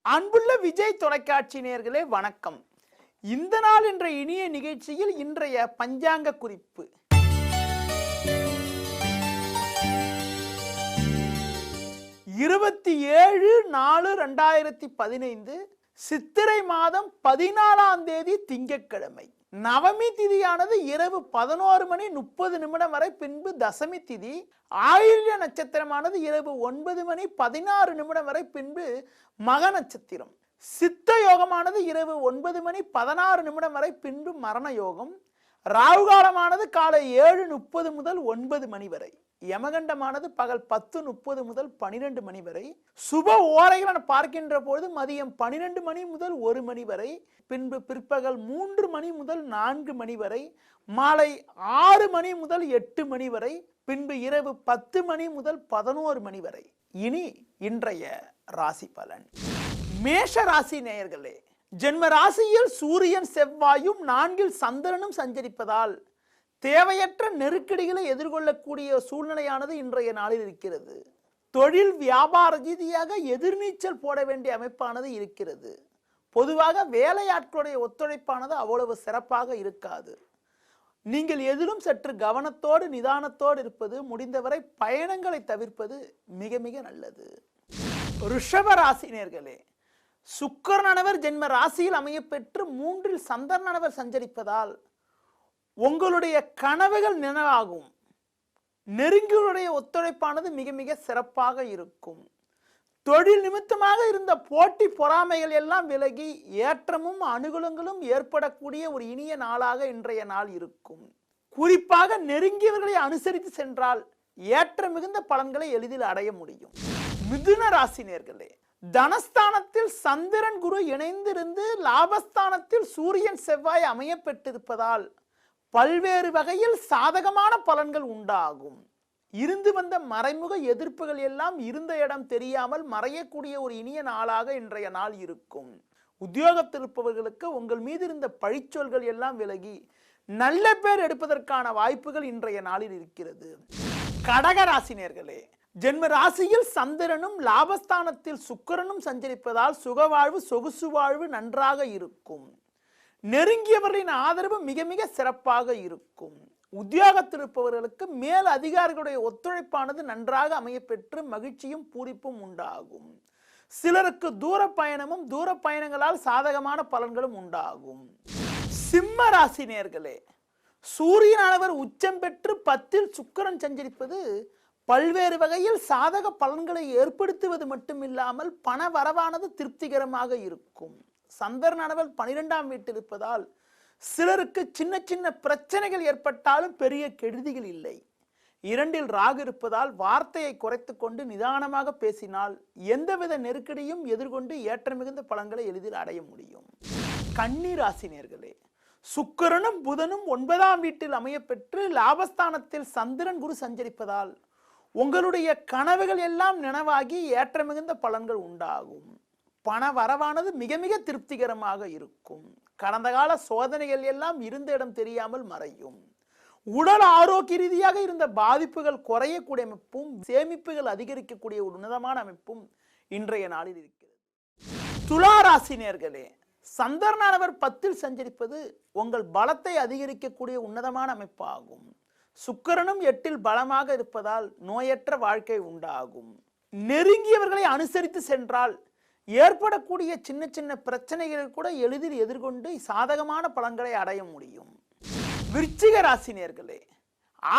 அன்புள்ள விஜய் தொலைக்காட்சி நேயர்களே வணக்கம். இந்த நாள் என்ற இனிய நிகழ்ச்சியில் இன்றைய பஞ்சாங்க குறிப்பு. 27/4/2015 சித்திரை மாதம் 14ஆம் தேதி திங்கட்கிழமை. நவமி திதியானது இரவு 11:30 வரை, பின்பு தசமி திதி. ஆயில்ய நட்சத்திரமானது இரவு 9:16 வரை, பின்பு மக நட்சத்திரம். சித்த யோகமானது இரவு 9:16 வரை, பின்பு மரண யோகம். ராகுகாலமானது காலை 7:30 முதல் 9 மணி வரை. யமகண்டமானது பகல் 10:30 முதல் 12 மணி வரை. சுப ஓரைகள் பார்க்கின்ற பொழுது மதியம் 12 மணி முதல் 1 மணி வரை, பின்பு பிற்பகல் 3 மணி முதல் 4 மணி வரை, மாலை 6 மணி முதல் 8 மணி வரை, பின்பு இரவு 10 மணி முதல் 11 மணி வரை. இனி இன்றைய ராசி பலன். மேஷ ராசி நேயர்களே, ஜென்ம ராசியில் சூரியன் செவ்வாயும் 4இல் சந்திரனும் சஞ்சரிப்பதால் தேவையற்ற நெருக்கடிகளை எதிர்கொள்ளக்கூடிய சூழ்நிலையானது இன்றைய நாளில் இருக்கிறது. தொழில் வியாபார ரீதியாக எதிர்நீச்சல் போட வேண்டிய அமைப்பானது இருக்கிறது. பொதுவாக வேலையாட்களுடைய ஒத்துழைப்பானது அவ்வளவு சிறப்பாக இருக்காது. நீங்கள் எதிலும் சற்று கவனத்தோடு நிதானத்தோடு இருப்பது, முடிந்தவரை பயணங்களை தவிர்ப்பது மிக மிக நல்லது. ரிஷப ராசினியர்களே, சுக்கிரனவர் ஜென்ம ராசியில் அமையப்பெற்று 3இல் சந்திரனவர் சஞ்சரிப்பதால் உங்களுடைய கனவுகள் நினைவாகும். நெருங்கியுடைய ஒத்துழைப்பானது மிக மிக சிறப்பாக இருக்கும். தொழில் நிமித்தமாக இருந்த போட்டி பொறாமைகள் எல்லாம் விலகி ஏற்றமும் அனுகூலங்களும் ஏற்படக்கூடிய ஒரு இனிய நாளாக இன்றைய நாள் இருக்கும். குறிப்பாக நெருங்கியவர்களை அனுசரித்து சென்றால் ஏற்ற மிகுந்த பலன்களை எளிதில் அடைய முடியும். மிதுன ராசினியர்களே, தனஸ்தானத்தில் சந்திரன் குரு இணைந்திருந்து லாபஸ்தானத்தில் சூரியன் செவ்வாய் அமையப்பட்டிருப்பதால் பல்வேறு வகையில் சாதகமான பலன்கள் உண்டாகும். இருந்து வந்த மறைமுக எதிர்ப்புகள் எல்லாம் இருந்த இடம் தெரியாமல் மறையக்கூடிய ஒரு இனிய நாளாக இன்றைய நாள் இருக்கும். உத்தியோகத்தில் இருப்பவர்களுக்கு உங்கள் மீது இருந்த பழிச்சொல்கள் எல்லாம் விலகி நல்ல பேர் எடுப்பதற்கான வாய்ப்புகள் இன்றைய நாளில் இருக்கிறது. கடக ராசினியர்களே, ஜென்ம ராசியில் சந்திரனும் லாபஸ்தானத்தில் சுக்கிரனும் சஞ்சரிப்பதால் சுகவாழ்வு சொகுசு வாழ்வு நன்றாக இருக்கும். நெருங்கியவர்களின் ஆதரவு மிக மிக சிறப்பாக இருக்கும். உத்தியோகத்தில் இருப்பவர்களுக்கு மேல் அதிகாரிகளுடைய ஒத்துழைப்பானது நன்றாக அமையப்பெற்று மகிழ்ச்சியும் பூரிப்பும் உண்டாகும். சிலருக்கு தூர பயணமும் தூர பயணங்களால் சாதகமான பலன்களும் உண்டாகும். சிம்ம ராசி நேயர்களே, சூரியனானவர் உச்சம் பெற்று 10இல் சுக்கிரன் சஞ்சரிப்பது பல்வேறு வகையில் சாதக பலன்களை ஏற்படுத்துவது மட்டுமில்லாமல் பண வரவானது திருப்திகரமாக இருக்கும். சந்திரனானவர் 12ஆம் வீட்டில் இருப்பதால் சிலருக்கு சின்ன சின்ன பிரச்சனைகள் ஏற்பட்டாலும் பெரிய கெடுதிகள் இல்லை. 2இல் ராகு இருப்பதால் வார்த்தையை குறைத்து கொண்டு நிதானமாக பேசினால் எந்தவித நெருக்கடியும் எதிர்கொண்டு ஏற்ற மிகுந்த பலன்களை எளிதில் அடைய முடியும். கன்னி ராசினியர்களே, சுக்கிரனும் புதனும் 9ஆம் வீட்டில் அமையப்பெற்று லாபஸ்தானத்தில் சந்திரன் குரு சஞ்சரிப்பதால் உங்களுடைய கனவுகள் எல்லாம் நினைவாகி ஏற்ற மிகுந்த பலன்கள் உண்டாகும். பண வரவானது மிக மிக திருப்திகரமாக இருக்கும். கடந்த கால சோதனைகள் எல்லாம் இருந்த இடம் தெரியாமல் மறையும். உடல் ஆரோக்கிய ரீதியாக இருந்த பாதிப்புகள் குறையக்கூடிய அமைப்பும் சேமிப்புகள் அதிகரிக்கக்கூடிய ஒரு உன்னதமான அமைப்பும் இன்றைய நாளில் இருக்கிறது. துலா ராசி நேயர்களே, சந்திரனானவர் 10இல் சஞ்சரிப்பது உங்கள் பலத்தை அதிகரிக்கக்கூடிய உன்னதமான அமைப்பாகும். சுக்கிரனும் 8இல் பலமாக இருப்பதால் நோயற்ற வாழ்க்கை உண்டாகும். நெருங்கியவர்களை அனுசரித்து சென்றால் ஏற்படக்கூடிய சின்ன சின்ன பிரச்சனைகளை கூட எளிதில் எதிர்கொண்டு சாதகமான பலன்களை அடைய முடியும். விருச்சிக ராசினியர்களே,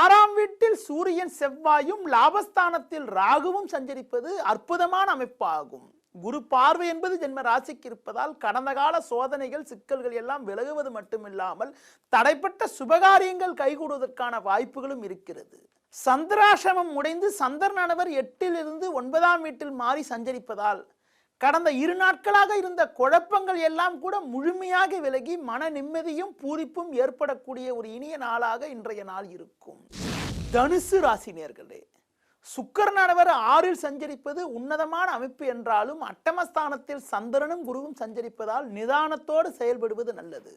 6ஆம் வீட்டில் சூரியன் செவ்வாயும் லாபஸ்தானத்தில் ராகுவும் சஞ்சரிப்பது அற்புதமான அமைப்பாகும். குரு பார்வை என்பது ஜென்ம ராசிக்கு இருப்பதால் கடந்த கால சோதனைகள் சிக்கல்கள் எல்லாம் விலகுவது மட்டுமில்லாமல் தடைப்பட்ட சுபகாரியங்கள் கைகூடுவதற்கான வாய்ப்புகளும் இருக்கிறது. சந்திராசிரமம் முடிந்து சந்திரனானவர் 8இலிருந்து 9ஆம் வீட்டில் மாறி சஞ்சரிப்பதால் கடந்த 2 நாட்களாக இருந்த குழப்பங்கள் எல்லாம் கூட முழுமையாக விலகி மன நிம்மதியும் பூரிப்பும் ஏற்படக்கூடிய ஒரு இனிய நாளாக இன்றைய நாள் இருக்கும். தனுசு ராசினியர்களே, சுக்கிரனானவர் 6இல் சஞ்சரிப்பது உன்னதமான அமைப்பு என்றாலும் அட்டமஸ்தானத்தில் சந்திரனும் குருவும் சஞ்சரிப்பதால் நிதானத்தோடு செயல்படுவது நல்லது.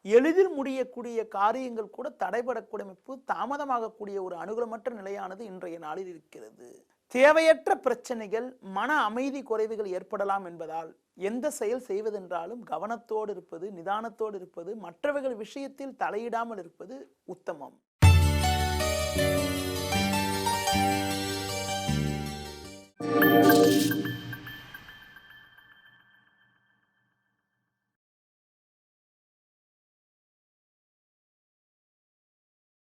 எளிதில் முடியக்கூடிய காரியங்கள் கூட தடைபடக்கூடிய அமைப்பு, தாமதமாகக்கூடிய ஒரு அனுகூலமற்ற நிலையானது இன்றைய நாளில் இருக்கிறது. தேவையற்ற பிரச்சனைகள், மன அமைதி குறைவுகள் ஏற்படலாம் என்பதால் எந்த செயல் செய்வதென்றாலும் கவனத்தோடு இருப்பது, நிதானத்தோடு இருப்பது, மற்றவர்கள் விஷயத்தில் தலையிடாமல் இருப்பது உத்தமம்.